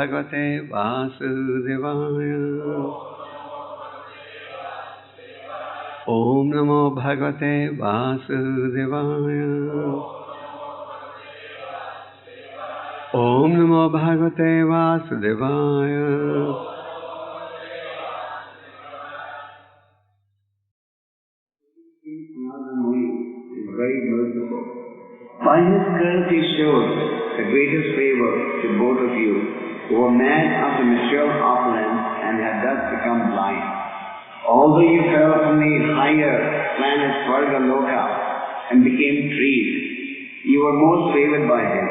Bhagavate Vasudevaya. Om Namo Bhagavate Vasudevaya. Om Namo Bhagavate Vasudevaya. Very merciful. By his courtesy he showed the greatest favor to both of you who were mad after material opulence and had thus become blind. Although you fell from the higher planet Svarga Loka and became trees, you were most favored by him.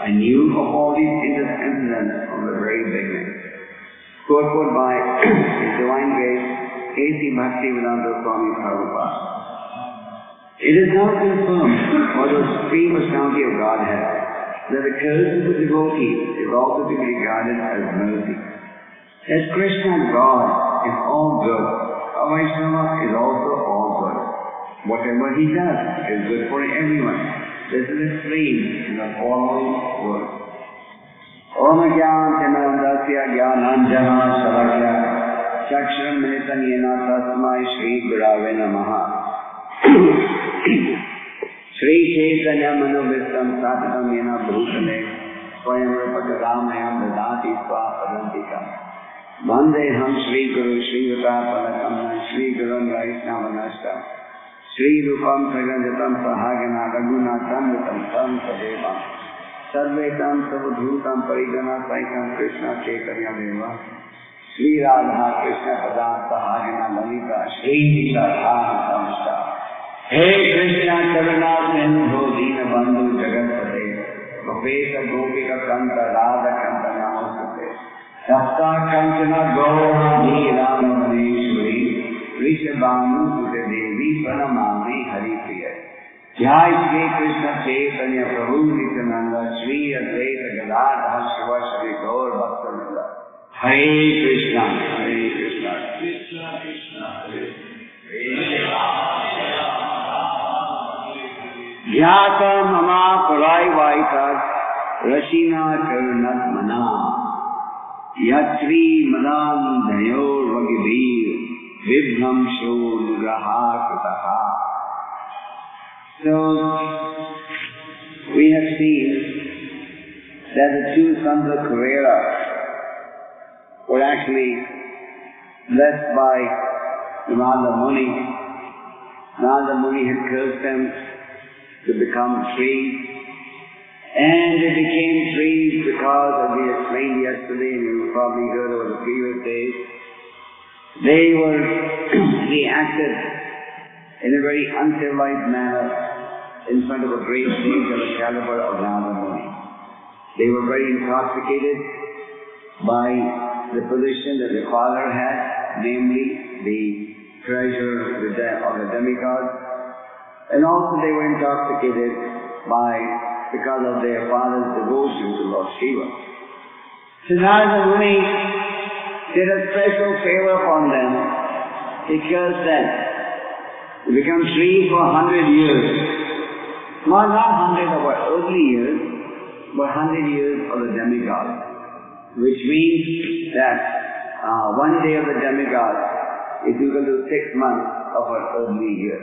I knew of all these incidents from the very beginning. Purport by His Divine Grace, A.C. Bhakti Vinod Goswāmī Prabhupada. It is now confirmed for the supreme personality of Godhead that the curse of the devotee is also to be regarded as mercy. As Krishna, God, is all good, a Vaishnava is also all good. Whatever he does is good for everyone. This is explained in the following words. Om Jnana Tinandasya Jnananjana Shalakya Chakshram Militam Yena Tasmai Shri Gurave Namaha Shri Chaitanya Manobhistam Satatam Yena Bhutale Swayam Rupaka Ramayam Dadati Swapadantikam Vandeham Shri Guru Shri Yuta Shri Gurun Vaisnavanashtam Shri Rupam Saganjatam Sahagana Raghunatham Vitam Tam Sadevam Sarvetam Savadhutam Parijana Saikam Krishna Chaitanya Deva Shri Radha Krishna Pada Sahagana Lalita Shri Nita Dhana Samsta He Krishna Karuna Sindhu Dina Bandhu Jagatpate Gopeta Gopika Kanta Radha Kanta Namastate Sapta Kanchana Gaurani Ramaneshwari Rishabhanu Sute Devi Pranamami Hari Priya Jai Shri Krishna Chaitanya Prabhu Nityananda Shri Advaita Gadadhar Shiva Shri Gaur Bhaktivinoda Hare Krishna Hare Krishna Krishna Krishna Hare Jnata Mama Parai Vaitas Rashina Karunat Mana Yatri Madan Dhayor Vagibir Vibham Shod Graha Kritaha. So, we have seen that the two sons of Kuvera were actually blessed by Narada Muni. Narada Muni had cursed them to become trees, and they became trees because, as we explained yesterday, and you probably heard over the previous days, they acted in a very uncivilized manner in front of a great sage of the caliber of Narada Muni. They were very intoxicated by the position that the father had, namely the treasure of the demigods, and also they were intoxicated because of their father's devotion to Lord Shiva. So Narada Muni did a special favor upon them. He cursed them to become trees for 100 years. Not 100 of our earthly years, but 100 years of the demigod. Which means that one day of the demigod is equal to 6 months of our earthly year.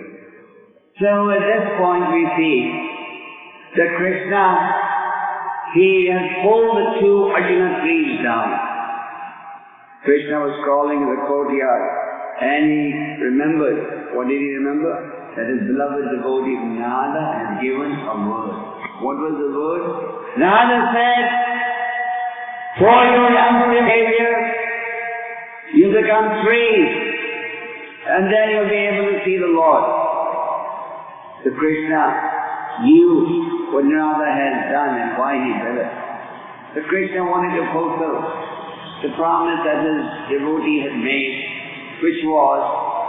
So at this point we see that Krishna, he has pulled the two Arjuna trees down. Krishna was crawling in the courtyard and he remembered. What did he remember? That his beloved devotee Narada had given a word. What was the word? Narada said, for your young behavior, you become trees and then you'll be able to see the Lord. So Krishna knew what Narada had done and why he did it. So Krishna wanted to fulfill the promise that his devotee had made, which was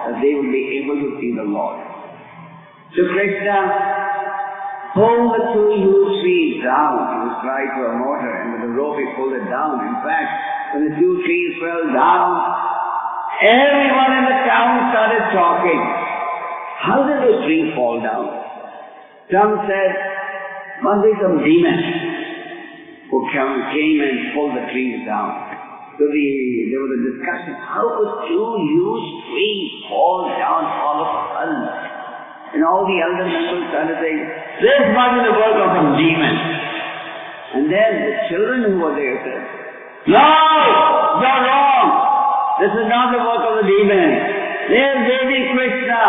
that they would be able to see the Lord. So Krishna pulled the two huge trees down. He was tied to a mortar, and with the rope he pulled it down. In fact, when the two trees fell down, everyone in the town started talking. How did the tree fall down? Some said, must be some demon who who came and pulled the trees down. So there was a discussion, how could two huge trees fall down all of a sudden? And all the elder members started saying, this must be the work of some demon. And then the children who were there said, no, you're wrong. This is not the work of the demon. There's baby Krishna.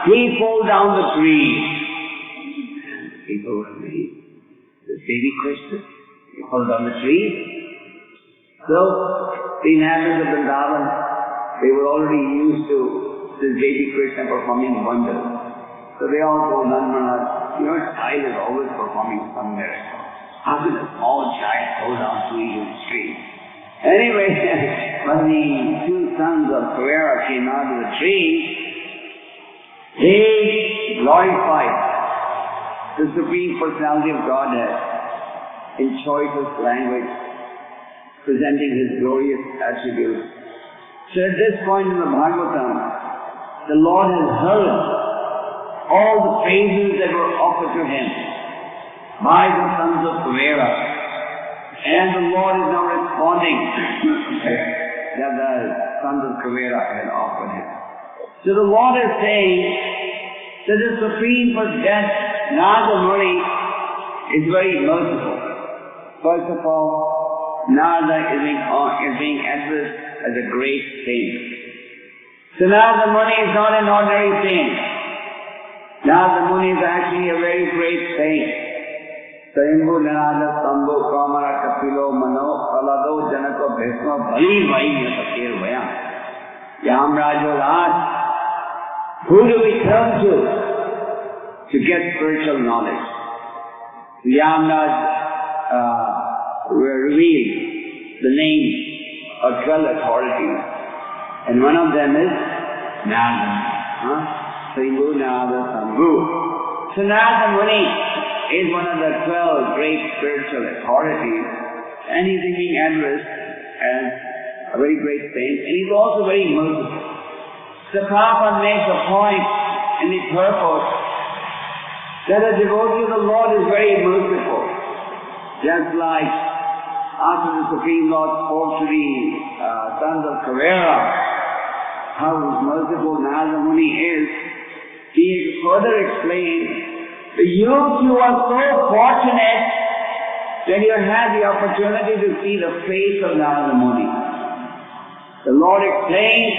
He pulled down the tree. And people were amazed. This baby Krishna, he pulled down the tree. So, the inhabitants of Vrindavan, they were already used to this baby Krishna performing wonders. So they all told Narad, your child is always performing some miracle. How can a small child pull down two huge trees? Anyway, when the two sons of Kuvera came out of the tree, they glorified the Supreme Personality of Godhead in choicest language, presenting His glorious attributes. So at this point in the Bhagavatam, the Lord has heard all the praises that were offered to Him by the sons of Kuvera, and the Lord is now responding that the sons of Kuvera had offered Him. So the Lord is saying that the Supreme Personality, Narada Muni, is very merciful. First of all, Narada is being addressed as a great saint. So Narada Muni is not an ordinary saint. Narada Muni is actually a very great saint. Sayambhu Narada Sambhu Kamara Kapilo Mano Kalado Janako Bhesma Bali Vaini Sapir Vayam. Yamraj will ask, who do we turn to get spiritual knowledge? Yamraj revealed the names of 12 authorities, and one of them is Narada. Sayambhu Narada Sambhu. So Narada Muni is one of the 12 great spiritual authorities, and he's being addressed as a very great saint, and he's also very merciful. So Prabhupada makes a point in the purport that a devotee of the Lord is very merciful. Just like after the Supreme Lord spoke to the sons of Kuvera, how merciful Narada Muni is, he further explained that you two are so fortunate that you had the opportunity to see the face of Narada Muni. The Lord explained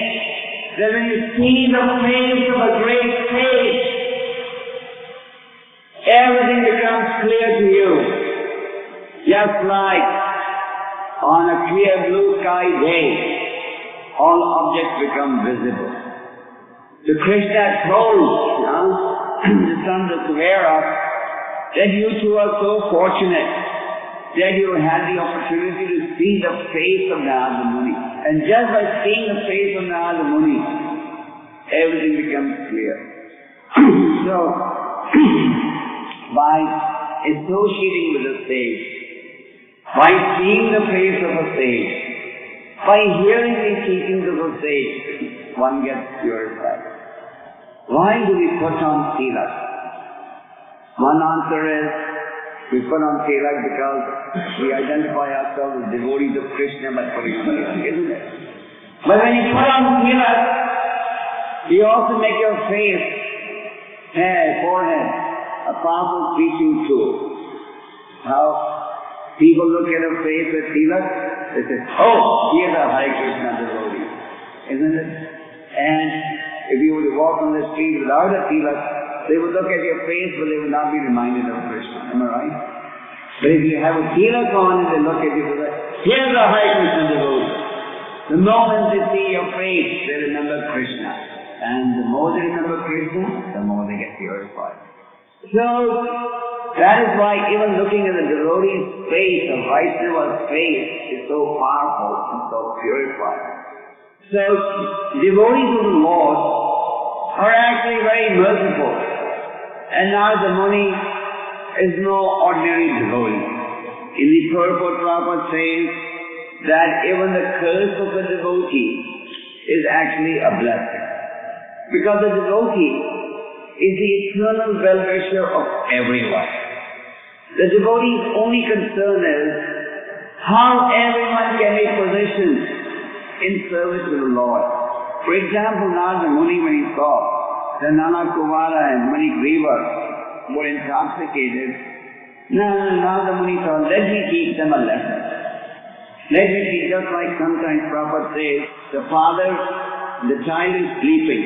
that when you see the face of a great sage, everything becomes clear to you. Just like on a clear blue sky day, all objects become visible. So Krishna told the sons of Kuvera that you two are so fortunate that you had the opportunity to see the face of Narada Muni. And just by seeing the face of Narada Muni, everything becomes clear. So, by associating with the sage, by seeing the face of a sage, by hearing the teachings of a sage, one gets purified. Why do we put on tilak? One answer is, we put on tilak because we identify ourselves as devotees of Krishna by putting on tilak, isn't it? But when you put on tilak, you also make your face, hair, forehead, a powerful preaching tool. How people look at a face with tilak, they say, oh, here's a Hare Krishna devotee, isn't it? And if you were to walk on the street without a tilak, they would look at your face, but they would not be reminded of Krishna. Am I right? But if you have a tilak on and they look at you, they say, here's a Hare Krishna devotee. The moment they see your face, they remember Krishna. And the more they remember Krishna, the more they get purified. So, that is why even looking at the devotee's face, a Vaishnava's face, is so powerful and so purified. So, devotees of the Lord are actually very merciful. And Narada Muni is no ordinary devotee. In the purport, Prabhupada says that even the curse of a devotee is actually a blessing. Because the devotee is the eternal well-wisher of everyone. The devotee's only concern is how everyone can be positioned in service to the Lord. For example, Narada Muni, when he saw the Kuvera and Manigriva were intoxicated, Narada Muni thought, let me teach them a lesson. Let me teach, just like sometimes Prabhupada says, the child is sleeping.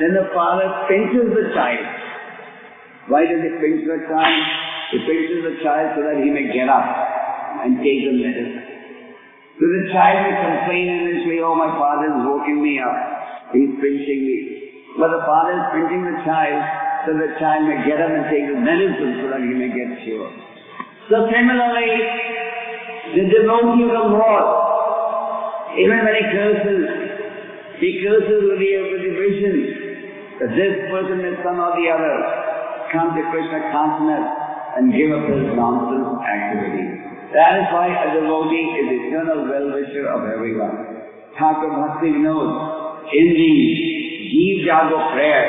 Then the father pinches the child. Why does he pinch the child? He pinches the child so that he may get up and take the medicine. So the child will complain initially, oh, my father is woken me up. He's pinching me. But the father is pinching the child so the child may get up and take the medicine so that he may get cured. So similarly, the devotee of the Lord, even when he curses with the vision that this person is some or the other come to Krishna consciousness and give up his nonsense activity. That is why a devotee is the eternal well-wisher of everyone. Thakur Bhakti Vinod in the Jeev Jago prayer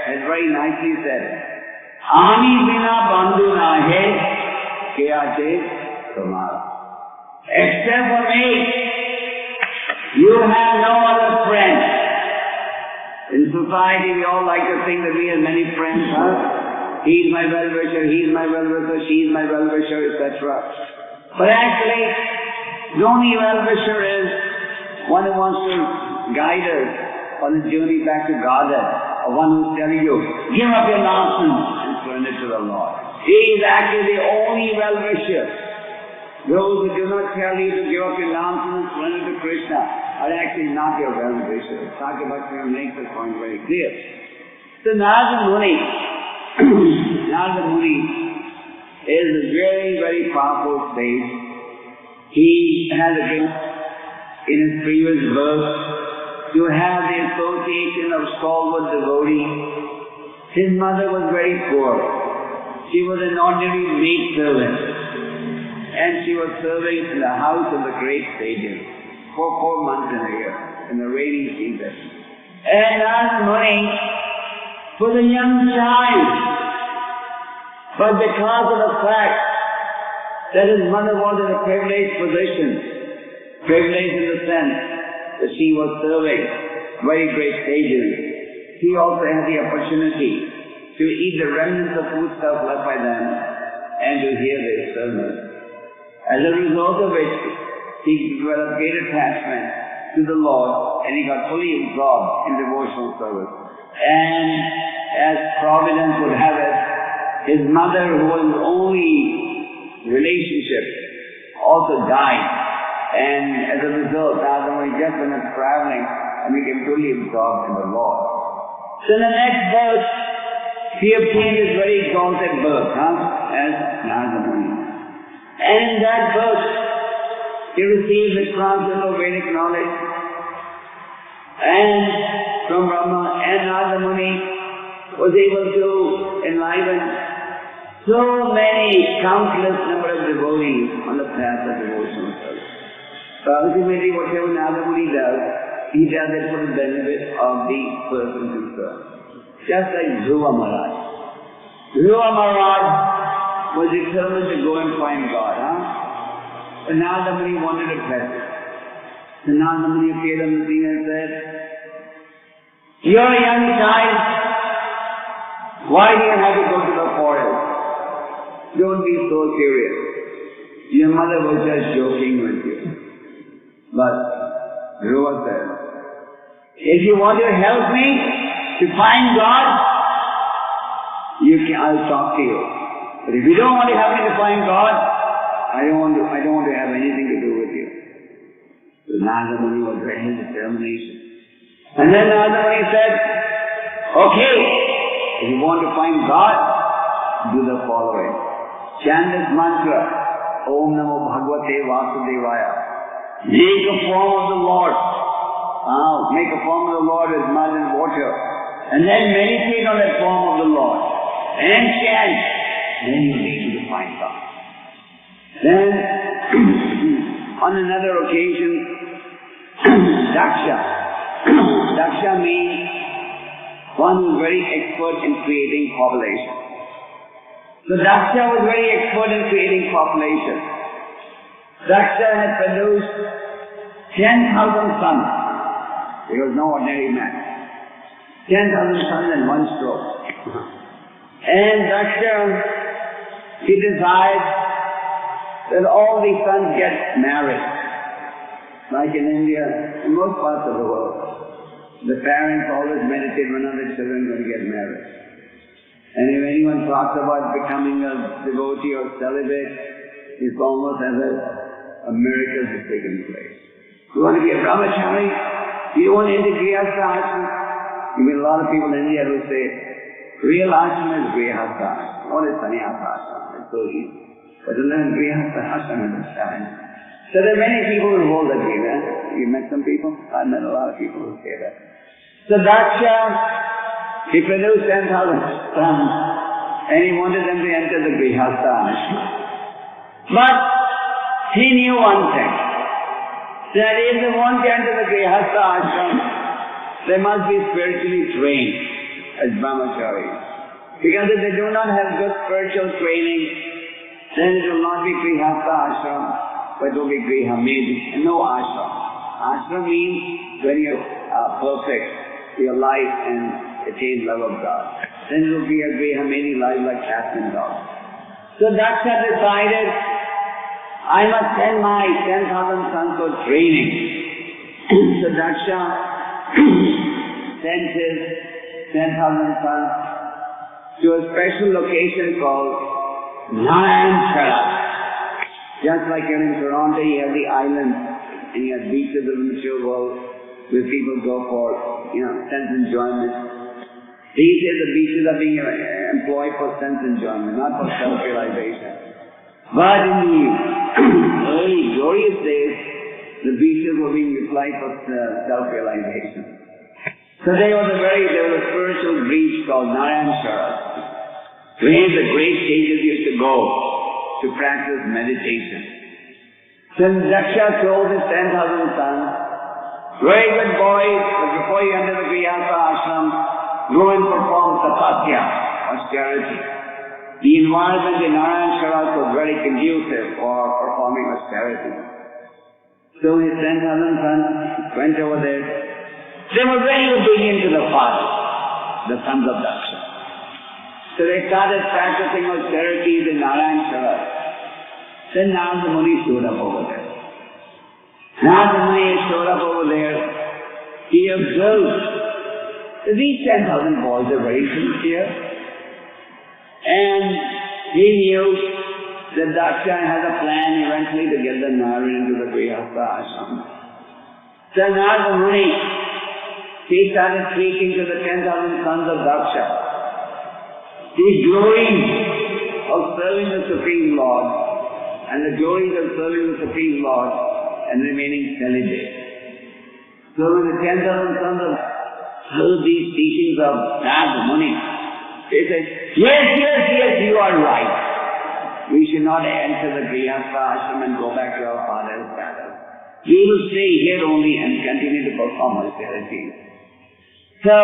has very nicely said, Ani bina bandhu nahe kya che tumhara. Except for me, you have no other friend. In society we all like to think that we have many friends. He is my well-wisher, he is my well-wisher, she is my well-wisher, etc. But actually, the only well-wisher is one who wants to guide us on the journey back to Godhead, or one who is telling you, give up your nonsense and surrender to the Lord. He is actually the only well-wisher. Those who do not tell you to give up your nonsense and surrender to Krishna are actually not your well-wisher. Thakur Bhakti Vinod makes this point very clear. So Narada Muni is a very, very powerful sage. He had a gift in his previous verse to have the association of stalwart devotee. His mother was very poor. She was an ordinary maid servant, and she was serving in the house of the great sages for 4 months in a year, in the rainy season. And Narada Muni was a young child, but because of the fact that his mother was in a privileged position, privileged in the sense that she was serving very great sages, he also had the opportunity to eat the remnants of foodstuff left by them and to hear their sermons. As a result of which, he developed great attachment to the Lord and he got fully absorbed in devotional service. And as Providence would have it, his mother, who was his only relationship, also died. And as a result, Narada Muni just went on traveling and became totally absorbed in the Lord. So in the next verse, he obtained his very exalted birth as Narada Muni. And in that birth, he received the transcendental Vedic knowledge and from Brahma, and Narada Muni was able to enliven so many countless number of devotees on the path of devotional service. So ultimately whatever Narada Muni does, he does it for the benefit of the person concerned. Just like Dhruva Maharaj. Dhruva Maharaj was determined to go and find God. But Narada Muni wanted to test it. So Narada Muni appeared on the scene and said, you're a young child. Why do you have to go to the forest? Don't be so serious. Your mother was just joking with you. But Dhruva said, if you want to help me to find God, I'll talk to you. But if you don't want to help me to find God, I don't want to have anything to do with you. So Narada Muni was ready in determination. And then Narada Muni said, okay, if you want to find God, do the following. Chant this mantra, Om Namo Bhagavate Vasudevaya. Make a form of the Lord. Make a form of the Lord with mud and water. And then meditate on that form of the Lord. And chant. Then you'll be able to find God. Then, on another occasion, Daksha. Daksha means one who is very expert in creating population. So Daksha was very expert in creating population. So Daksha had produced 10,000 sons. He was no ordinary man. 10,000 sons in one stroke. And Daksha, he desired that all these sons get married. Like in India, in most parts of the world, the parents always meditate when their children are going to get married. And if anyone talks about becoming a devotee or celibate, it's almost as if a miracle has taken place. You want to be a Brahmachari? You want to enter Grihastha ashram? You meet a lot of people in India who say, real ashram is Grihastha ashram. What is sannyasa ashram? It's so easy. But to learn Grihastha ashram is a challenge. So there are many people who hold that view. You met some people? I met a lot of people who say that. So Daksha, he produced 10,000 sons and he wanted them to enter the Grihastha ashram. But he knew one thing, that if they want to enter the Grihastha ashram, they must be spiritually trained as Brahmachari. Because if they do not have good spiritual training, then it will not be Grihastha ashram, but it will be Griha, maybe, no ashram. Ashram means when you are perfect your life and attain love of God. Then it will be a Griha, maybe life like cats and dogs. So Daksha decided, I must send my 10,000 sons for training. So Daksha sent his 10,000 sons to a special location called Narad. Just like you're in Toronto, you have the islands and you have beaches of the mature world where people go for, sense enjoyment. These days the beaches are being employed for sense enjoyment, not for self-realization. But in the early glorious days, the beaches were being applied for self-realization. So there was a spiritual breach called Narad, where the great sages used to go to practice meditation. Then Daksha told his 10,000 sons, very good boys, but before you enter the Grihastha ashram, go and perform tapasya, austerity. The environment in Narad was very conducive for performing austerity. So his 10,000 sons went over there. They were very obedient to the father, the sons of Daksha. So they started practicing austerities in Narad. Then Narada Muni showed up over there. Narada Muni showed up over there. He observed that these 10,000 boys are very sincere. And he knew that Daksha had a plan eventually to get the Narad into the Grihastha ashram. So Narada Muni, he started speaking to the 10,000 sons of Daksha. The glories of serving the Supreme Lord and the glories of serving the Supreme Lord and remaining celibate. So when the 10,000 sons of heard these teachings of Narada Muni, they said, yes, you are right. We should not enter the Grihastha ashram and go back to our father's palace. We will stay here only and continue to perform austerities. So,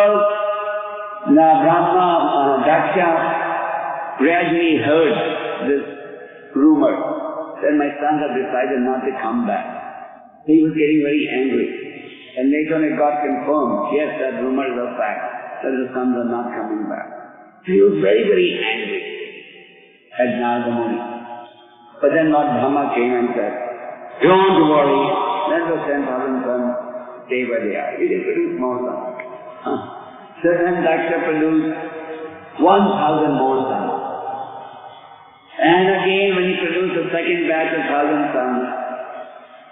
Daksha gradually heard this rumor that my sons have decided not to come back. He was getting very angry. And later on it got confirmed, yes, that rumor is a fact, that the sons are not coming back. So he was very, very angry at Narada Muni. But then Lord Brahma came and said, don't worry, let the 10,000 sons stay where they are. He did produce more sons. So then Daksha produced 1,000 more sons. And again, when he produced the second batch of 1,000 sons,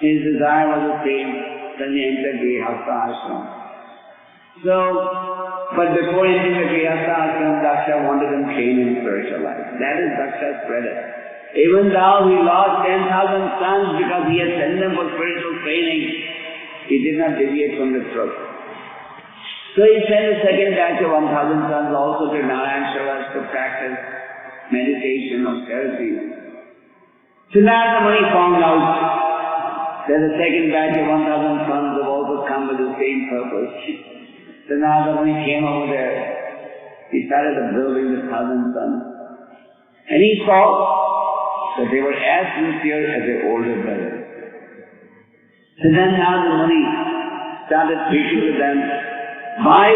his desire was the same, then he entered Grihastha ashram. So, but before entering the Grihastha ashram, Daksha wanted him trained in spiritual life. That is Daksha's credit. Even though he lost 10,000 sons because he had sent them for spiritual training, he did not deviate from the truth. So he sent the second batch of 1,000 sons also to Narad to practice meditation, austerity. So Narada Muni found out that the second batch of 1,000 sons have also come with the same purpose. So Narada Muni came over there. He started observing the 1,000 sons. And he saw that they were as sincere as their older brothers. So then Narada Muni started preaching to them by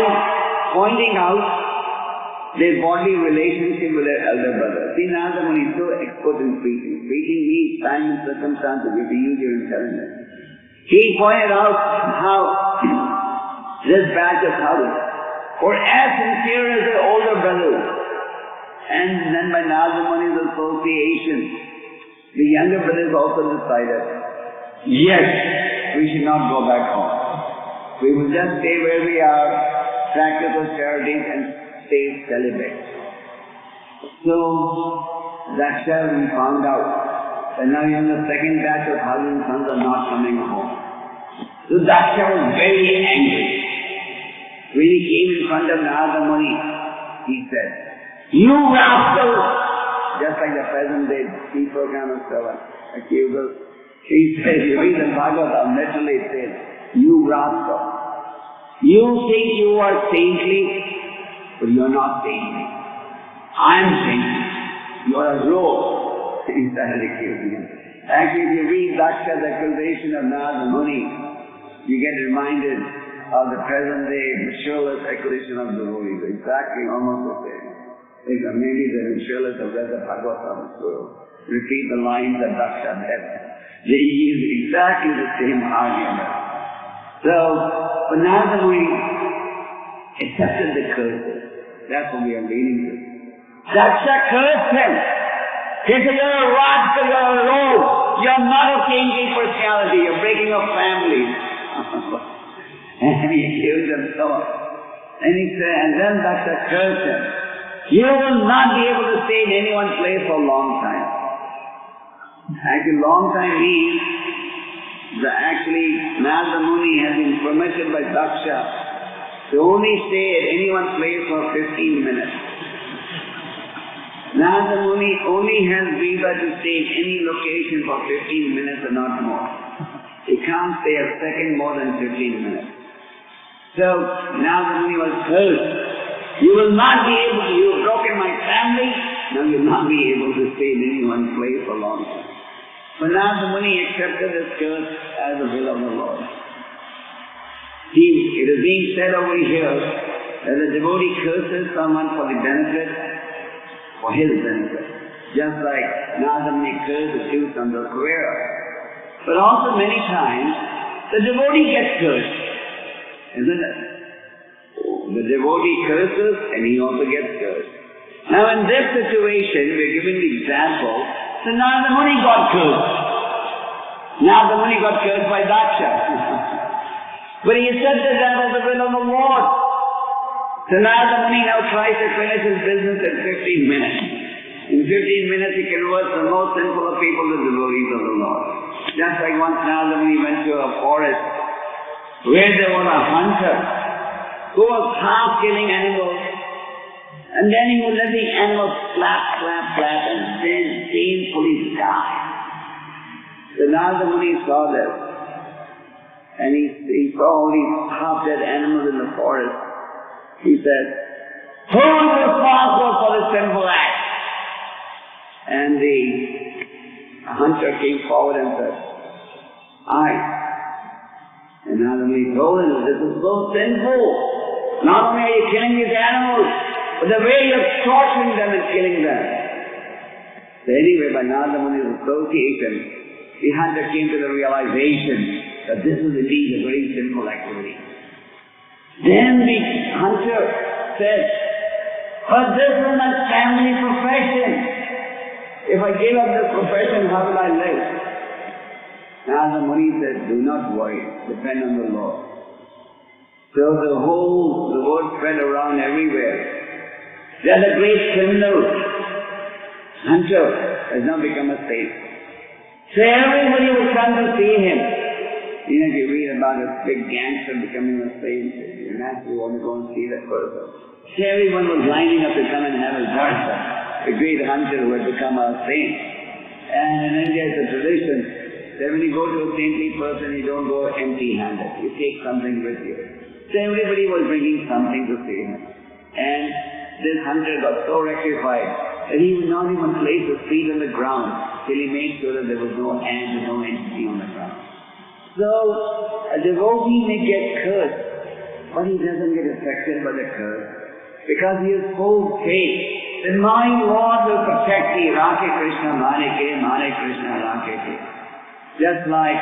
pointing out their bodily relationship with their elder brother. See, Narada Muni is so expert in preaching. Preaching means time and circumstances. You have to use your intelligence. He pointed out how this batch of sadhus were as sincere as their older brothers. And then by Narada Muni's association, the younger brothers also decided, yes, we should not go back home. We will just stay where we are, practice austerities and stay celibate. So, Daksha, we found out that now the second batch of husbands and sons are not coming home. So Daksha was very angry. When he came in front of Narada Muni, he said, "You rascal!" Just like the present day program of Sarva accusers. He said, you read the Bhagavatam, literally it says, "You rascal! You think you are saintly, but you are not saintly. I am saintly. You are a rogue." He started accusing him. Actually, if you read Daksha's accusation of Narada Muni, you get reminded of the present day Śrīla's accusation of devotees. Exactly almost the same. Maybe the Śrīlas have read the Bhagavatam, so repeat the lines that Daksha said. They use exactly the same argument. So, but Narada Muni accepted the curses. That's what we are reading to. Daksha cursed him. He said, "You're a rascal, you're a rogue. You're not a saintly personality. You're breaking up families." And he accused him so much. And he said, and then Daksha cursed him. "You will not be able to stay in any one place for a long time." Actually, long time means that actually Narada Muni has been permitted by Daksha to only stay at any one place for 15 minutes. Narada Muni only has visa to stay in any location for 15 minutes and not more. He can't stay a second more than 15 minutes. So Narada Muni was cursed. "You will not be able to, you have broken my family, now you will not be able to stay in any one place for long time." But Narada Muni accepted this curse as the will of the Lord. It is being said over here that the devotee curses someone for the benefit, for his benefit. Just like Narada Muni cursed the two sons of Kuvera. But also many times, the devotee gets cursed. Isn't it? The devotee curses and he also gets cursed. Now in this situation, we are giving the example, so Narada Muni got cursed. Narada Muni got cursed by Daksha. But he accepted that as the will of the Lord. So Narada Muni now tries to finish his business in 15 minutes. In 15 minutes he converts the most sinful of people to devotees of the Lord. Just like once Narada Muni went to a forest where there was a hunter who was half killing animals, and then he would let the animals flap, and then painfully die. So Narada Muni saw this, and he saw all these half-dead animals in the forest. He said, "Who is responsible for this sinful act?" And the hunter came forward and said, "I." And Narada Muni told him, "This is so sinful. Not only are you killing these animals, but the way you're torturing them and killing them." So anyway, by Narada Muni's association, the hunter came to the realization that this is indeed a very sinful activity. Then the hunter said, "But this is my family profession. If I give up this profession, how will I live?" Narada Muni said, "Do not worry, depend on the Lord." So the word spread around everywhere that the great criminal hunter has now become a saint. So everybody would come to see him. You know, if you read about a big gangster becoming a saint, you naturally want to go and see that person. So everyone was lining up to come and have his darshan, the great hunter who had become a saint. And in India it's a tradition that when you go to a saintly person, you don't go empty-handed. You take something with you. So everybody was bringing something to see him. And this hunter got so rectified that he would not even place his feet on the ground till he made sure that there was no ant and no entity on the ground. So, a devotee may get cursed, but he doesn't get affected by the curse, because he has full faith that my Lord will protect me. Rakhe Krishna, Mare Krishna, Rakhe Ke. Just like,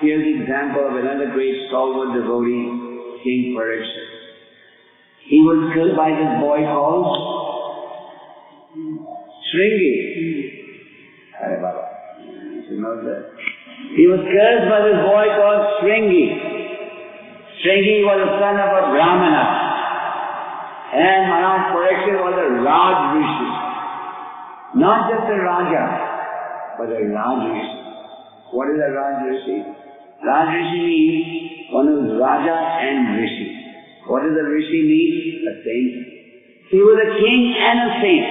here's the example of another great stalwart devotee, King Parikshit. He was killed by this boy called Śrīla. Hare Baba. You know that. He was cursed by this boy called Śrīla. Śrīla was the son of a Brahmana. And Maharaj Parikshit was a Raj Rishi. Not just a Raja, but a Raj Rishi. What is a Raj Rishi? Raj Rishi means one who is Raja and Rishi. What does a Rishi mean? A saint. He was a king and a saint.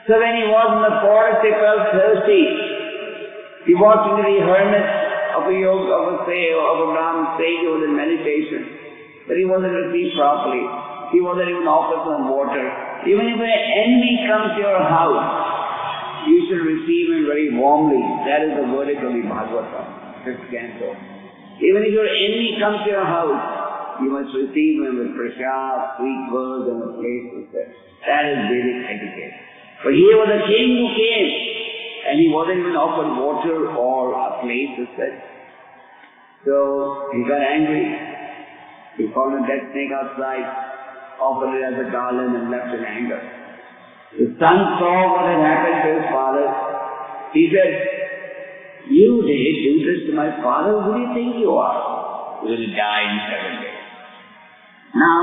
So when he was in the forest, he felt thirsty. He walked into the hermit of a yoga, of a Brahmin sage who was in meditation. But he wasn't received properly. He wasn't even offered some water. Even if an enemy comes to your house, you should receive him very warmly. That is the verdict of the Bhagavatam, 5th canto. Even if your enemy comes to your house, you must receive him with prasad, sweet words, and a place to sit. That is Vedic etiquette. But here was a king who came, and he wasn't even offered water or a place to sit. So he got angry. He found a dead snake outside, offered it as a garland, and left in anger. The son saw what had happened to his father. He said, "You did do this to my father? Who do you think you are? You will die in 7 days." Now,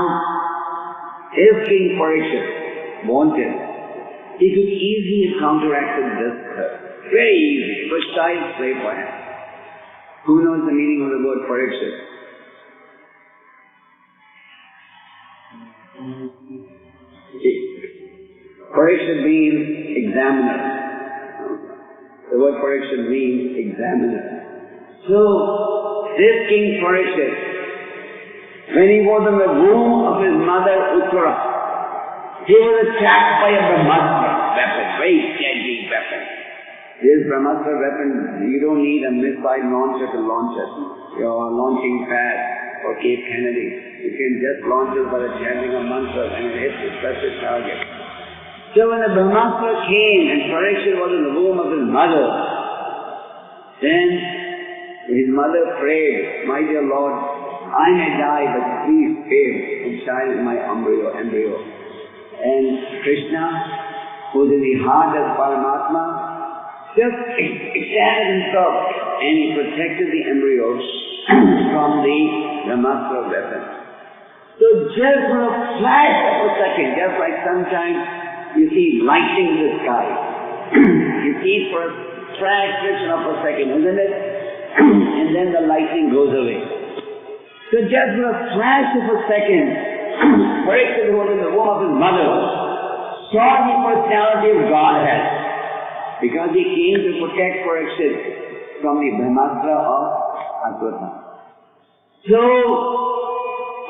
if King Parikshit wanted, he could easily have counteracted this curse. Very easy. It was child's play for him. Who knows the meaning of the word Parikshit? Parikshit means examiner. The word Parikshit means examiner. So, this King Parikshit, when he was in the womb of his mother Uttara, he was attacked by a Brahmachari weapon, very deadly weapon. This Brahmachari weapon, you don't need a missile launcher to launch it. Your launching pad or Cape Kennedy. You can just launch it by chanting a mantra and it hits the specific target. So when the Brahmachari came and Parikshit was in the womb of his mother, then his mother prayed, "My dear Lord, I may die, but please save the child in my embryo. And Krishna, who is in the heart of Paramatma, just extended himself and he protected the embryo from the Brahmachari weapon. So just for a flash of a second, just like sometimes you see lightning in the sky. You see it for a fraction of a second, isn't it? And then the lightning goes away. So just for a flash of a second, Parikshit, who was in the womb of his mother, saw the personality of Godhead, because he came to protect Parikshit from the Brahmachari of Aswatthama. So,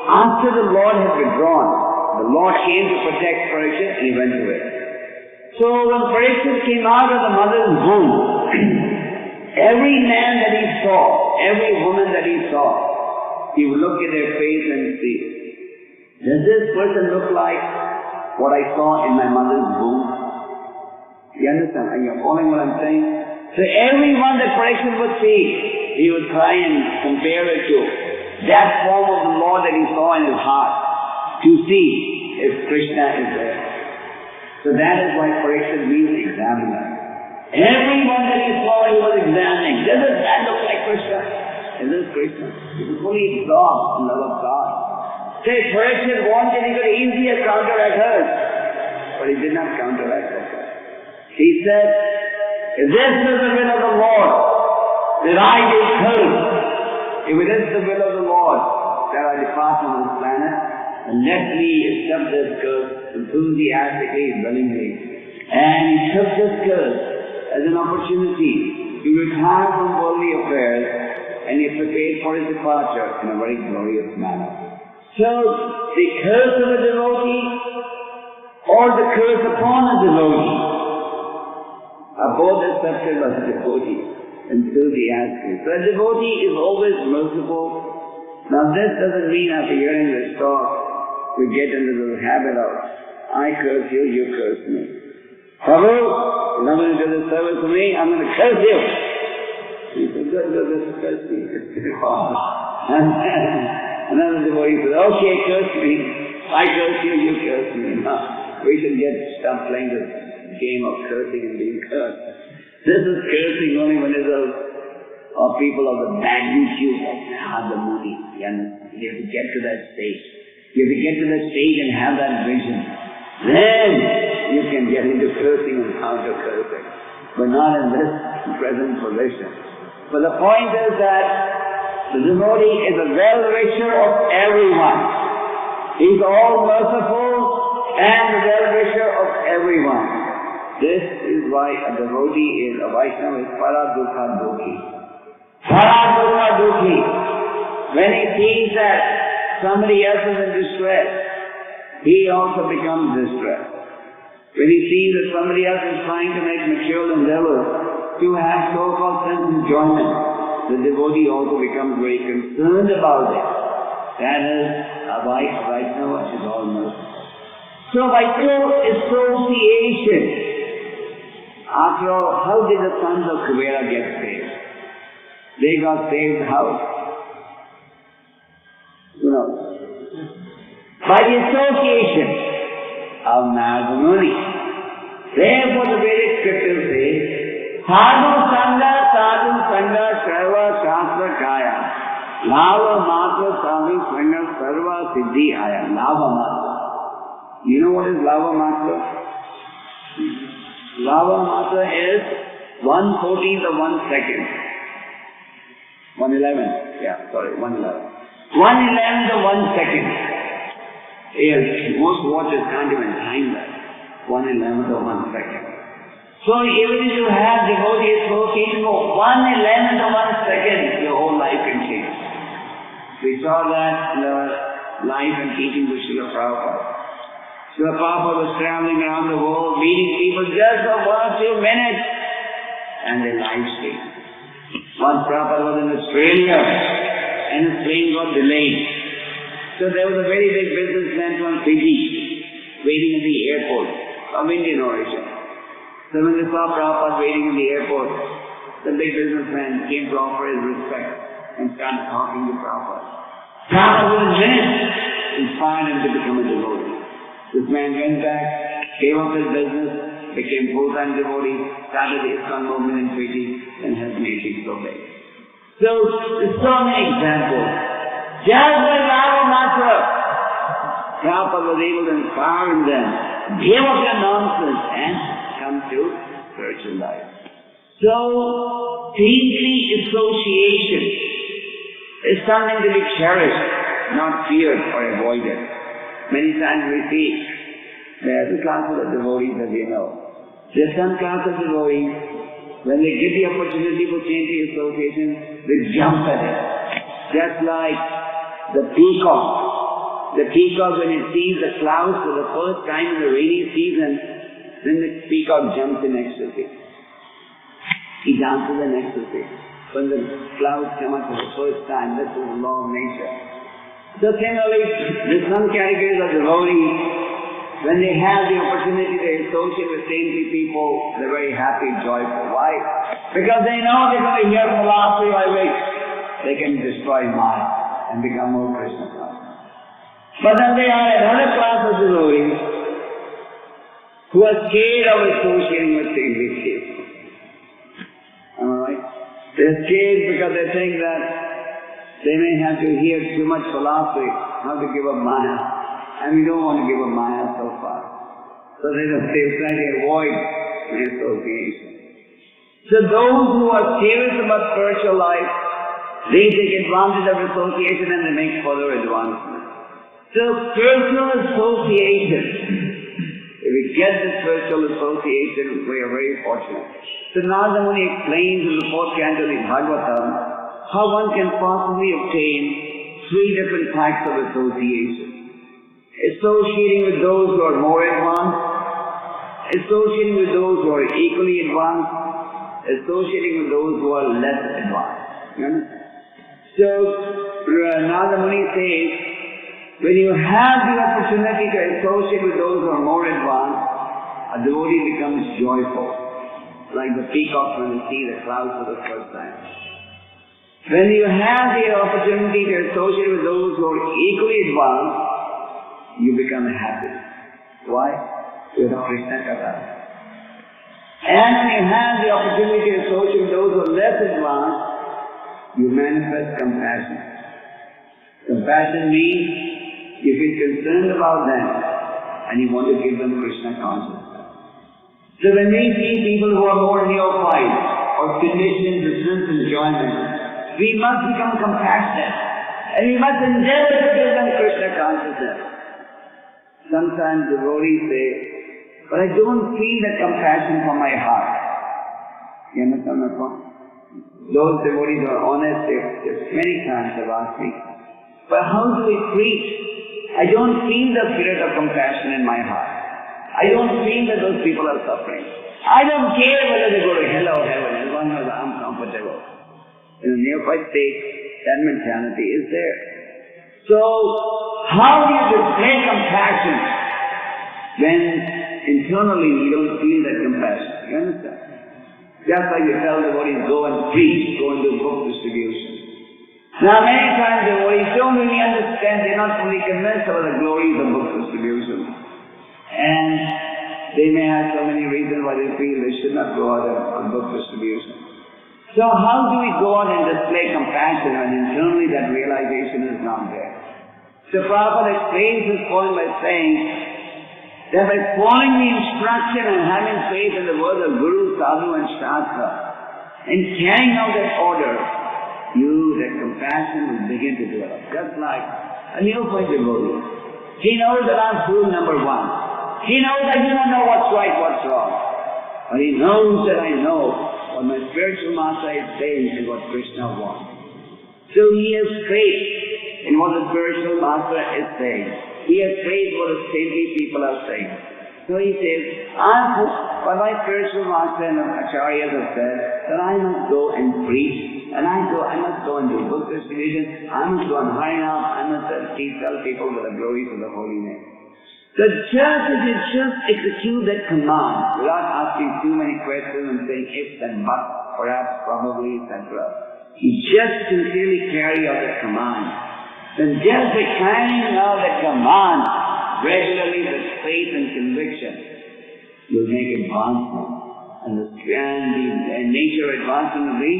after the Lord had withdrawn, the Lord came to protect Parikshit and he went away. So when Parikshit came out of the mother's womb, every man that he saw, every woman that he saw, he would look at their face and see, does this person look like what I saw in my mother's womb? You understand? Are you following what I'm saying? So everyone that Parikshit would see, he would try and compare it to that form of the Lord that he saw in his heart, to see if Krishna is there. So that is why Parikshit means examiner. Everyone that he saw, he was examining. Does this man look like Krishna? Is this Krishna? He was fully absorbed in love of God. Say, Parikshit wanted, he could easily have counteract her, but he did not counteract her. He said, if this is the will of the Lord, that I be cursed, if it is the will of the Lord that I depart from this planet, and let me accept this curse enthusiastically, willingly. And he took this curse as an opportunity to retire from worldly affairs, and he prepared for his departure in a very glorious manner. So, the curse of a devotee or the curse upon a devotee are both accepted by the devotee. enthusiastic. So a devotee is always merciful. Now this doesn't mean after hearing this talk, we get into the habit of, I curse you, you curse me. Prabhu, you're not going to do this service for me, I'm going to curse you. He said, good, just curse me. And another devotee said, okay, curse me. I curse you, you curse me. No, we should stop playing this game of cursing and being cursed. This is cursing only when it's of people of the magnitude of Narada Muni. You have to get to that stage. You have to get to that stage and have that vision. Then you can get into cursing and counter-cursing. But not in this present position. But the point is that the devotee is a well-wisher of everyone. He's all merciful and the well-wisher of everyone. This is why a devotee is, a Vaishnava is Paradukha Dukhi. Paradukha Dukhi. When he sees that somebody else is in distress, he also becomes distressed. When he sees that somebody else is trying to make material endeavors to have so-called sense enjoyment, the devotee also becomes very concerned about it. That is, a Vaishnava is all merciful. So by true association, after all, how did the sons of Kuvera get saved? They got saved how? Who knows? By the association of Naradmuni. Therefore the Vedic scriptures say, Sadhu Sangha, Sadhu Sangha, Sarva Shastra Kaya. Lava Matra, Sadhu Sangha, Sarva Siddhi Aya. Lava Matra. You know what is Lava Matra? Lava Matra is 1/14 of 1 second. 1/11. Yeah, sorry, 1/11. 1/11 of 1 second. Yes, most watches can't even time that. 1/11 of 1 second. So even if you have devotee association for 1/11 of 1 second, your whole life can change. We saw that in the life and teaching of Śrīla Prabhupada. Śrīla Prabhupada was traveling around the world, meeting people just for 1 or 2 minutes, and their lives changed. Once Prabhupada was in Australia, and his plane got delayed. So there was a very big businessman from Fiji, waiting at the airport, of Indian origin. So when they saw Prabhupada waiting in the airport, the big businessman came to offer his respect and started talking to Prabhupada. Prabhupada within minutes inspired him to become a devotee. This man went back, gave up his business, became full-time devotee, started the ISKCON movement in Fiji, and has made it so big. So, there's so many examples. Just like Lava Matra, Prabhupada was able to inspire them, give up their nonsense, and come to spiritual life. So, cleanly association is something to be cherished, not feared or avoided. Many times we see there's a class of devotees, as you know. There's some class of devotees, when they get the opportunity for changing association, they jump at it. Just like the peacock. The peacock, when it sees the clouds for the first time in the rainy season, then the peacock jumps in ecstasy. He dances in ecstasy. When the clouds come up for the first time, this is the law of nature. So similarly, there's some categories of devotees, when they have the opportunity to associate with saintly people, they're very happy, joyful. Why? Because they know they're going to hear philosophy by which they can destroy mind and become more Krishna conscious. But then there are another class of devotees who are scared of associating with saintly people. Am I right? They're scared because they think that they may have to hear too much philosophy, not to give up Maya. And we don't want to give up Maya so far. So they try to avoid the association. So those who are serious about spiritual life, they take advantage of association and they make further advancement. So spiritual association, if we get the spiritual association, we are very fortunate. So Narada Muni explains in the 4th canto of the Bhagavatam how one can possibly obtain 3 different types of association. Associating with those who are more advanced, associating with those who are equally advanced, associating with those who are less advanced. You understand? So, Narada Muni says, when you have the opportunity to associate with those who are more advanced, a devotee becomes joyful, like the peacock when they see the clouds for the first time. When you have the opportunity to associate with those who are equally advanced, you become happy. Why? With Krishna Katha. And when you have the opportunity to associate with those who are less advanced, you manifest compassion. Compassion means you feel concerned about them and you want to give them Krishna consciousness. So when we see people who are more neophyte or conditioned to sense enjoyment, we must become compassionate and we must endeavor to give them Krishna consciousness. Sometimes devotees say, but I don't feel that compassion from my heart. You understand my point? Those devotees who are honest, they've many times have asked me, but how do we preach? I don't feel the spirit of compassion in my heart. I don't feel that those people are suffering. I don't care whether they go to hell or heaven as long as I'm comfortable. In a neophyte state, that mentality is there. So, how do you display compassion when internally you don't feel that compassion? You understand? Just like you tell devotees, go and preach, go and do book distribution. Now many times devotees don't really understand, they're not fully convinced about the glories of book distribution. And they may have so many reasons why they feel they should not go out on book distribution. So how do we go out and display compassion when internally that realization is not there? So Prabhupada explains this point by saying that by following the instruction and having faith in the words of Guru, Sadhu and Shastra and carrying out that order, that compassion will begin to develop. Just like a neophyte devotee. He knows that I'm fool number one. He knows I do not know what's right, what's wrong. But he knows that I know what my spiritual master is saying and what Krishna wants. So he has faith in what the spiritual master is saying. He has faith in what the saintly people are saying. So he says, but my spiritual master and the acharyas have said that I must go and preach, and I must go and do book distribution, I must go and Harinam, I must tell people with the glories of the holy name. So just as you just execute that command without asking too many questions and saying if and but, perhaps, probably, etc. You just sincerely carry out that command. Then just by carrying out that command regularly with faith and conviction, you'll make advancement. And the nature of advancement will be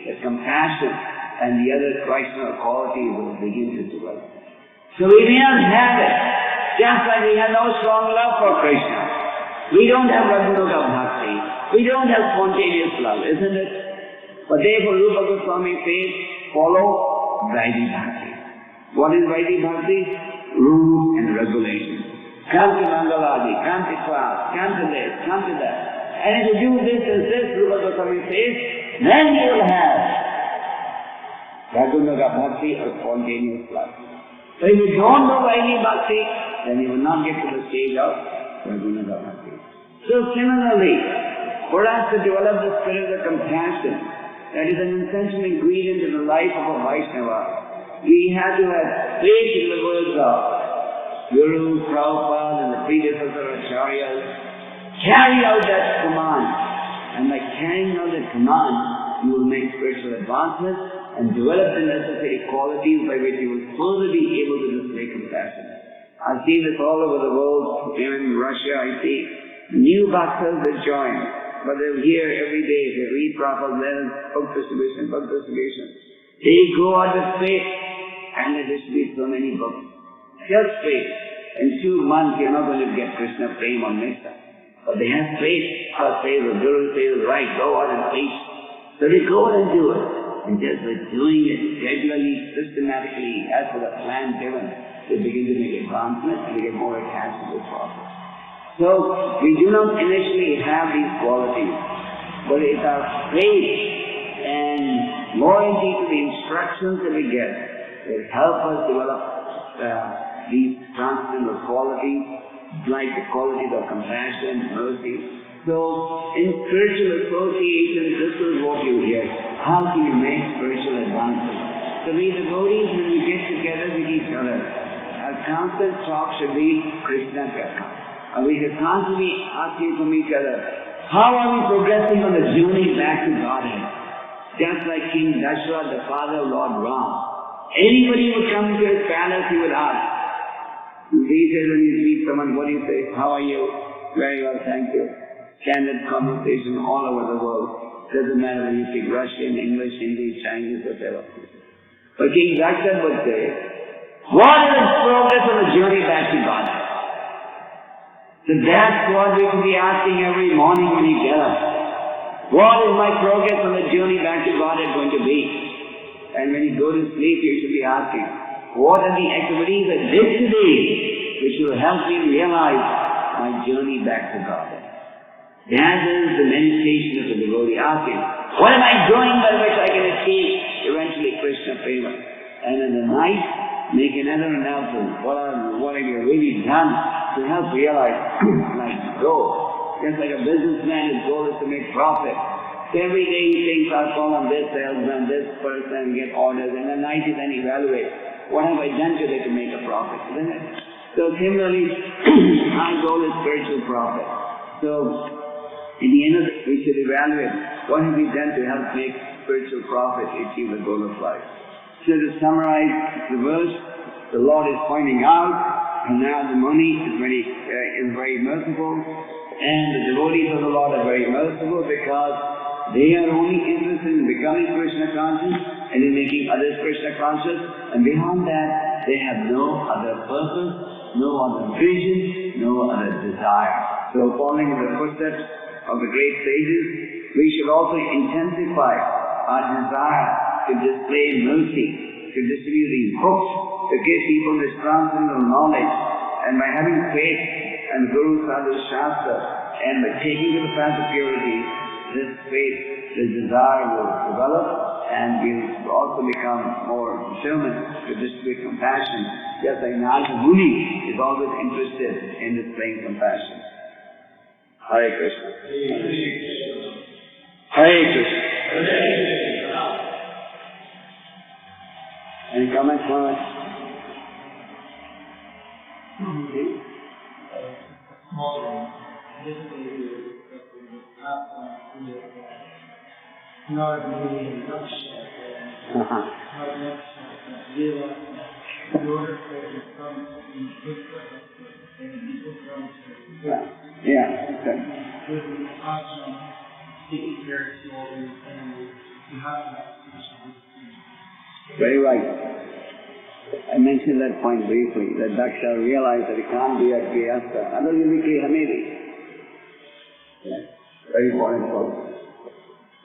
the compassion and the other Krishna qualities will begin to develop. So we may not have it. Just like we have no strong love for Krishna. We don't have Raghunaga Bhakti. We don't have spontaneous love, isn't it? But therefore Rupa Goswāmī says, follow Vaidhi Bhakti. What is Vaidhi Bhakti? Rules and regulations. Come to Mangaladi, come to class, come to this, come to that. And if you do this and this, Rupa Goswāmī says, then you will have Raghunaga Bhakti or spontaneous love. So if you don't know Vaidhi Bhakti, then you will not get to the stage of Raghunaga Bhakti. So similarly, for us to develop the spirit of compassion, that is an essential ingredient in the life of a Vaishnava, we have to have faith in the words of Guru, Prabhupada and the predecessor acharyas. Carry out that command. And by carrying out that command, you will make spiritual advancement and develop the necessary qualities by which you will further be able to display compassion. I've seen this all over the world. Even in Russia, I see new bhaktas that join. But they're here every day. They read Prabhupada's letters, book distribution. They go out with faith and they distribute so many books. Just faith. In 2 months, you're not going to get Krishna Prema or Metta. But they have faith. God says, the Guru says, right, go out and preach. So they go out and do it. And just by doing it regularly, systematically, as per the plan given, they begin to make advancement and they get more attached to the process. So, we do not initially have these qualities, but it's our faith and loyalty to the instructions that we get that help us develop these transcendental qualities, like the qualities of compassion, mercy. So, in spiritual association, this is what you hear. How can you make spiritual advancement? So we devotees, when we get together with each other, our constant talk should be Krishna Katha. And we should constantly asking from each other, how are we progressing on the journey back to Godhead? Just like King Daksha, the father of Lord Ram. Anybody would come to his palace, he would ask. These days when you meet someone, what do you say? How are you? Very well, thank you. Standard conversation all over the world. Doesn't matter whether you speak Russian, English, Hindi, Chinese, whatever. But King Daksha would say, what is progress on the journey back to Godhead? So that's what we should be asking every morning when you get up. What is my progress on the journey back to Godhead going to be? And when you go to sleep, you should be asking, what are the activities I did today which will help me realize my journey back to Godhead? That is the meditation of the devotee asking, what am I doing by which I can achieve eventually Krishna Prema? And in the night, make another announcement. What have you really done to help realize my goal? Just like a businessman, his goal is to make profit. So every day he thinks, I'll call on this salesman, this person, get orders, and at night he then evaluates, what have I done today to make a profit? Isn't it? So similarly, our goal is spiritual profit. So, in the end of it, we should evaluate what have we done to help make spiritual profit achieve the goal of life. So to summarize the verse, the Lord is pointing out, and Narada Muni is very merciful, and the devotees of the Lord are very merciful because they are only interested in becoming Krishna conscious and in making others Krishna conscious, and beyond that, they have no other purpose, no other vision, no other desire. So following in the footsteps of the great sages, we should also intensify our desire to display mercy, to distribute these books, to give people this transcendental knowledge, and by having faith and Guru Sadhu Shastra, and by taking to the path of purity, this faith, this desire will develop, and we'll also become more determined to distribute compassion, just like Narada Muni is always interested in displaying compassion. Hare Krishna. Hare Krishna. Any comments, Maharaj? Naradmuni and Daksha, Śrīla, in order for it to come in and people from Yeah, okay. with the ashram, taking care of children, and you have to have solutions. Very right. I mentioned that point briefly, that Daksha realized that he can't be at Grihastha, otherwise he'll be Krihamedi. Yes. Very important point.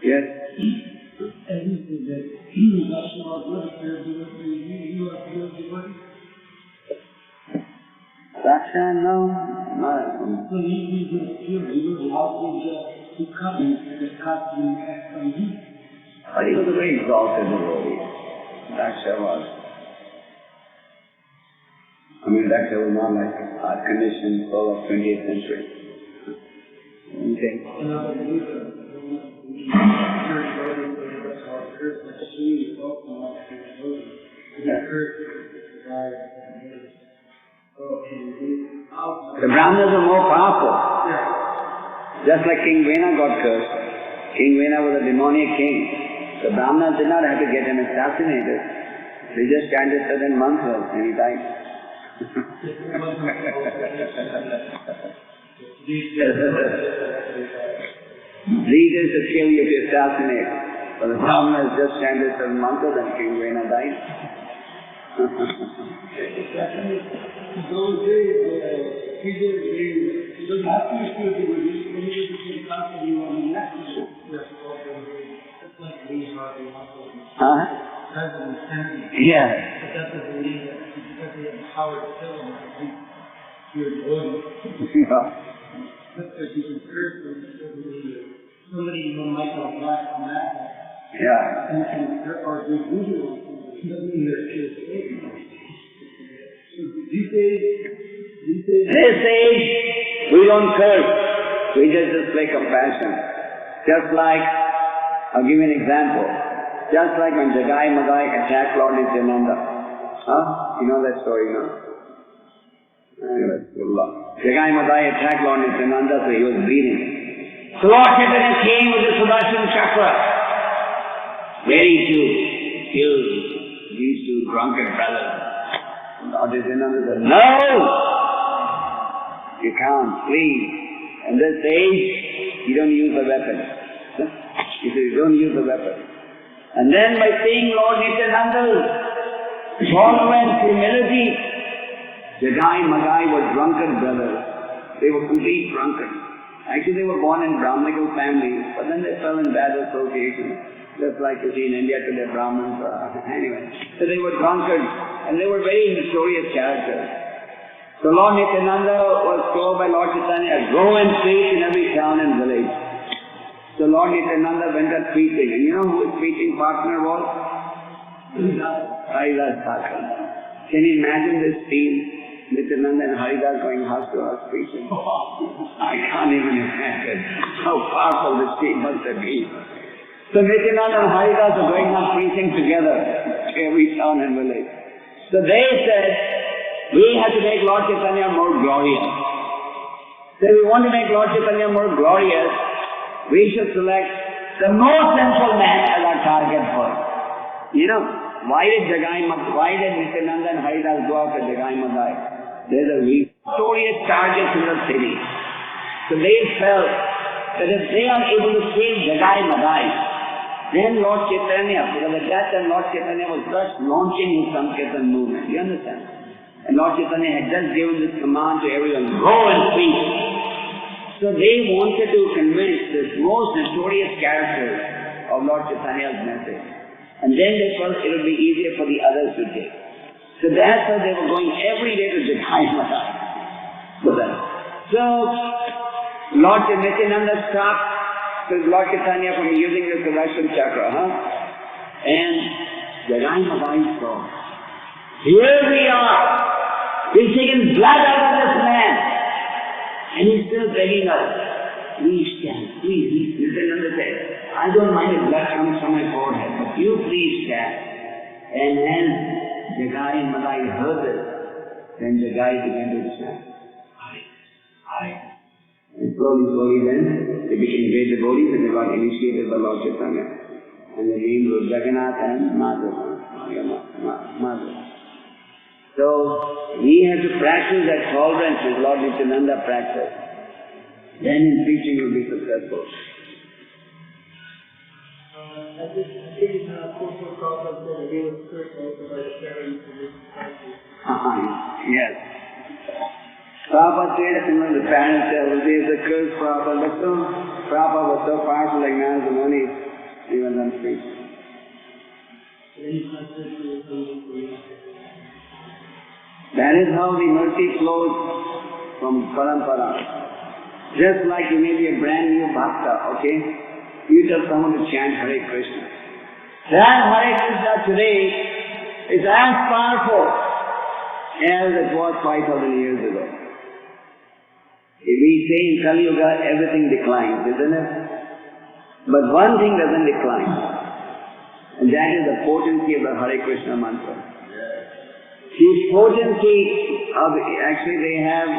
Yes? And you said that Daksha was not there, you are still devotee? Daksha, no. So you just feel devotee, how could you come and the costume act on you? But he was a very exalted devotee. Daksha was. I mean, Daksha was not like our conditioned soul of 20th century. Okay. The Brahmanas are more powerful. Just like King Vena got cursed. King Vena was a demoniac king. The Brahmanas did not have to get him assassinated. They just chanted certain mantras and he died. These is to kill you, to assassinate. But the Brahmanas just chanted certain mantras and King Vena died. Those days, he doesn't have to be still devotee, when he was just constantly on the next one. That's like Grihastha. Huh? That's an incentive. Yeah. But that's a belief that because they have the power to kill him, you're a devotee. Yeah. That's because you can curse them, somebody might not black on that one. Yeah. And there are good visuals, it doesn't mean they're still safe. These days, This age, we don't curse. We just display compassion. Just like, I'll give you an example. Just like when Jagai Madai attacked Lord Nityananda. You know that story, no? Anyway, Jagai Madai attacked Lord Nityananda, so he was bleeding. So Lord Chaitanya came with the Sudarshan Chakra, ready to kill these two drunken brothers. Lord Nityananda said, no! You can't, please. In this age, you don't use the weapon. He said, you don't use the weapon. And then by seeing Lord Nityananda's tolerance, humility, Jagai Madai were drunken brothers. They were complete drunken. Actually, they were born in Brahmanical families, but then they fell in bad association. Just like you see in India today, Brahmins. Anyway, so they were drunken, and they were very notorious characters. So Lord Nityananda was told by Lord Chaitanya, go and preach in every town and village. So Lord Nityananda went out preaching, and you know who his preaching partner was? Haridas Thakur. Can you imagine this scene? Nityananda and Haridas going house to house preaching. I can't even imagine how powerful this scene must have been. So Nityananda and Haridas are going out preaching together to every town and village. So they said, we have to make Lord Chaitanya more glorious. So if we want to make Lord Chaitanya more glorious, we should select the most sinful man as our target first. You know, why did Nityananda and Haridas go after Jagai Madai? There's a victorious targets in the city. So they felt that if they are able to save Jagai Madai, then Lord Chaitanya, because at that time Lord Chaitanya was just launching his Sankirtan movement. You understand? And Lord Chaitanya had just given this command to everyone, go and preach. So they wanted to convince this most notorious character of Lord Chaitanya's message. And then they felt it would be easier for the others to take. So that's why they were going every day to Jagai Madai. So Lord Nityananda stopped Lord Chaitanya from using the Sudarshan Chakra. And Jagai Madai saw, here we are! We've taken blood out of this man! And he's still begging us, please stand, please. Nityananda said, I don't mind if blood comes from my forehead, but you please stand. And then Jagai and Madai heard this. Then Jagai began to stand. And slowly then, they became great devotees and they got initiated by Lord Chaitanya. And the names were Jagannath and Madhava. So, we have to practice that tolerance as Lord Nityananda practiced. Then in preaching you'll be successful. I think it's a cultural problem that we were cursed also by the parents in this country. Yes. Prabhupada said, the parents said, well, there's a curse, Prabhupada. But so, Prabhupada was so powerful like Narada Muni, he was on speech. That is how the mercy flows from parampara. Just like you may be a brand new bhakta, okay? You tell someone to chant Hare Krishna. That Hare Krishna today is as powerful as it was 5,000 years ago. If we say in Kali Yuga, everything declines, isn't it? But one thing doesn't decline, and that is the potency of the Hare Krishna mantra. The potency of, actually they have,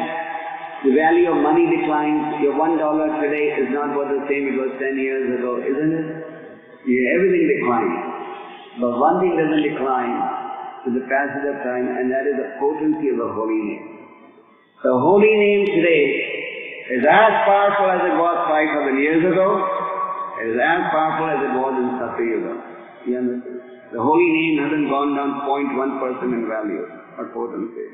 the value of money declines. Your $1 today is not worth the same it was 10 years ago, isn't it? Everything declines. But one thing doesn't decline with the passage of time, and that is the potency of the holy name. The holy name today is as powerful as it was 5,000 years ago. It is as powerful as it was in Satya Yuga. You understand? The holy name hasn't gone down 0.1% in value or potency.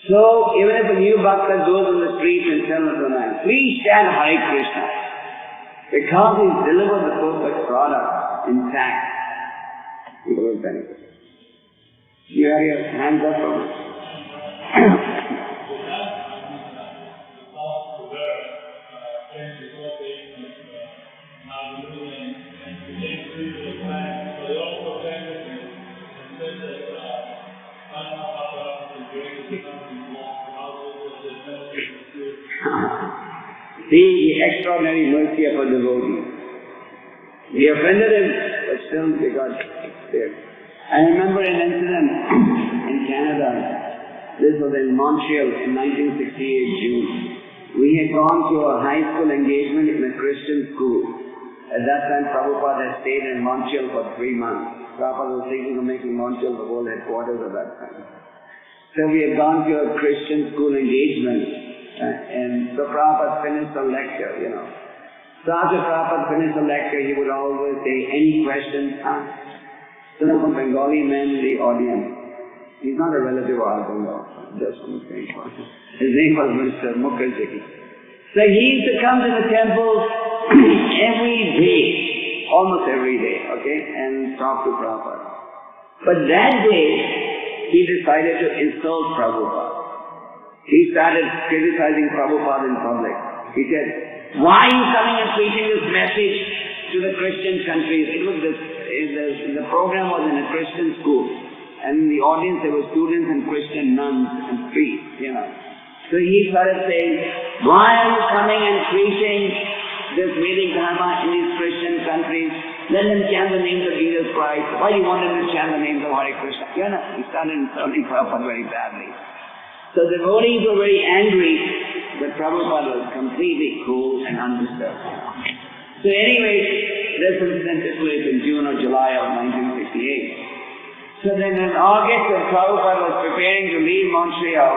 So, even if a new bhakta goes on the street and tells a man, please chant Hare Krishna, because he's delivered the perfect product intact, he will benefit. You have your hands up on it. See, extraordinary mercy of a devotee. We offended him, but still we got saved. I remember an incident in Canada. This was in Montreal in 1968 June. We had gone to a high school engagement in a Christian school. At that time, Prabhupada had stayed in Montreal for 3 months. Prabhupada was thinking of making Montreal the world headquarters at that time. So we had gone to a Christian school engagement, and so Prabhupada finished the lecture, So after Prabhupada finished the lecture, he would always say, any questions asked? So there was a Bengali man in the audience. He's not a relative of ours, just from the same person. His name was Mr. Mukherjee. So he used to come to the temple every day, almost every day, and talk to Prabhupada. But that day, he decided to insult Prabhupada. He started criticizing Prabhupada in public. He said, why are you coming and preaching this message to the Christian countries? The program was in a Christian school. And in the audience there were students and Christian nuns and priests, So he started saying, why are you coming and preaching this Vedic Dharma in these Christian countries? Let them chant the names of Jesus Christ. Why do you want them to chant the names of Hare Krishna? He started insulting Prabhupada very badly. So the devotees were very angry, but Prabhupada was completely cool and undisturbed. So anyway, this incident took place in June or July of 1968. So then in August, when Prabhupada was preparing to leave Montreal,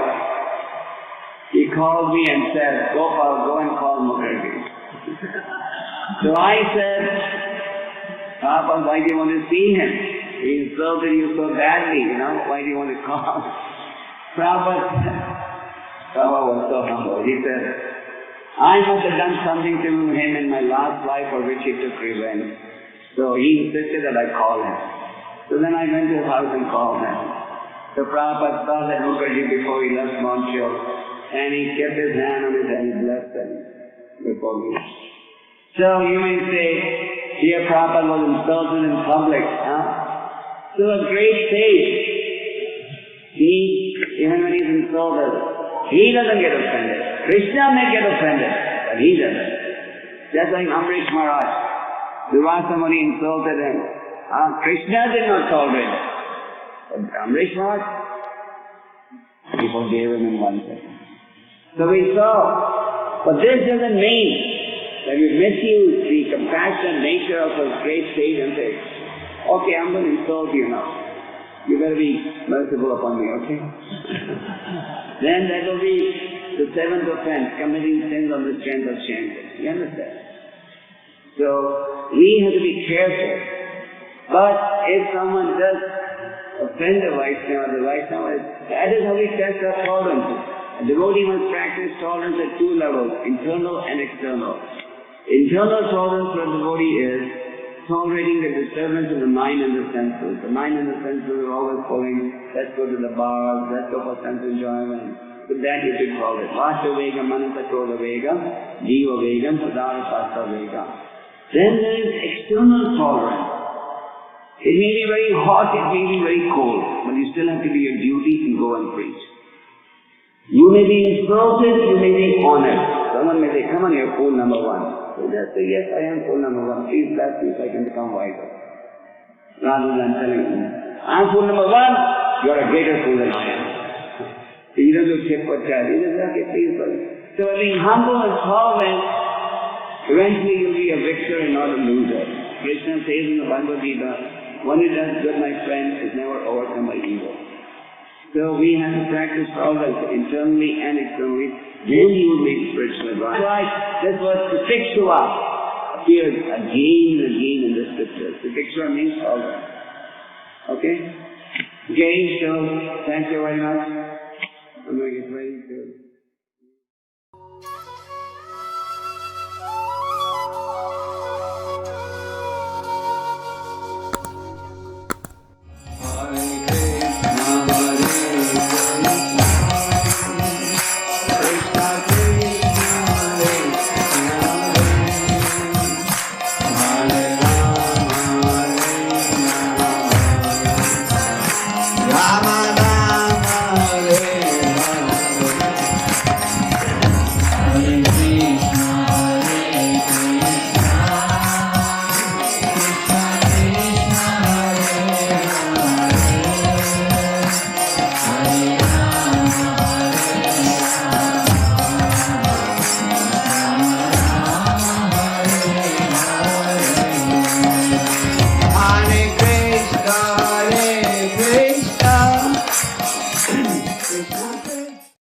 he called me and said, Gopāl, go and call Mrigari. So I said, Prabhupada, why do you want to see him? He insulted you so badly, why do you want to call? Prabhupada was so humble. He said, I must have done something to him in my last life for which he took revenge. So he insisted that I call him. So then I went to his house and called him. So Prabhupada saw that Mukherjee before he left Montreal, and he kept his hand on his head and blessed him before me. So you may say, here Prabhupada was insulted in public. So a great sage, even when he's insulted, he doesn't get offended. Krishna may get offended, but he doesn't. Just like Amrish Maharaj, Narada Muni insulted him. Krishna did not tolerate it. But Amrish Maharaj, he forgave him in 1 second. So we saw, but this doesn't mean that we misuse the compassionate nature of a great sage and say, okay, I'm going to insult you now. You better be merciful upon me, okay? Then that will be the 7th offense, committing sins on the strength of chanting. You understand? So we have to be careful. But if someone does offend the Vaishnava, that is how we test our tolerances. A devotee must practice tolerance at 2 levels, internal and external. Internal tolerance for a devotee is tolerating the disturbance of the mind and the senses. The mind and the senses are always pulling, let's go to the bars, let's go for sense enjoyment. With that you should tolerate. Vasha vega, manasa koda vega, jiva vegam, sadara sasta vega. Then there is external tolerance. It may be very hot, it may be very cold, but you still have to do your duty and go and preach. You may be insulted, you may be honored. Someone may say, come on, you're fool number 1. So just say, yes, I am fool number 1. Please bless me so I can become wiser. Rather than telling him, I'm fool number 1, you're a greater fool than I am. So you don't do tip for chat. You just say, okay, please, buddy. So being humble and tolerant, eventually you'll be a victor and not a loser. Krishna says in the Bhagavad Gita, one who does good, my friend, is never overcome by evil. So we have to practice tolerance internally and externally. Then you will make spiritual advance. Right, this was Titikshva appears again and again in the scriptures. Titikshva means tolerance. Okay? Okay, so thank you very much. I'm going to get ready to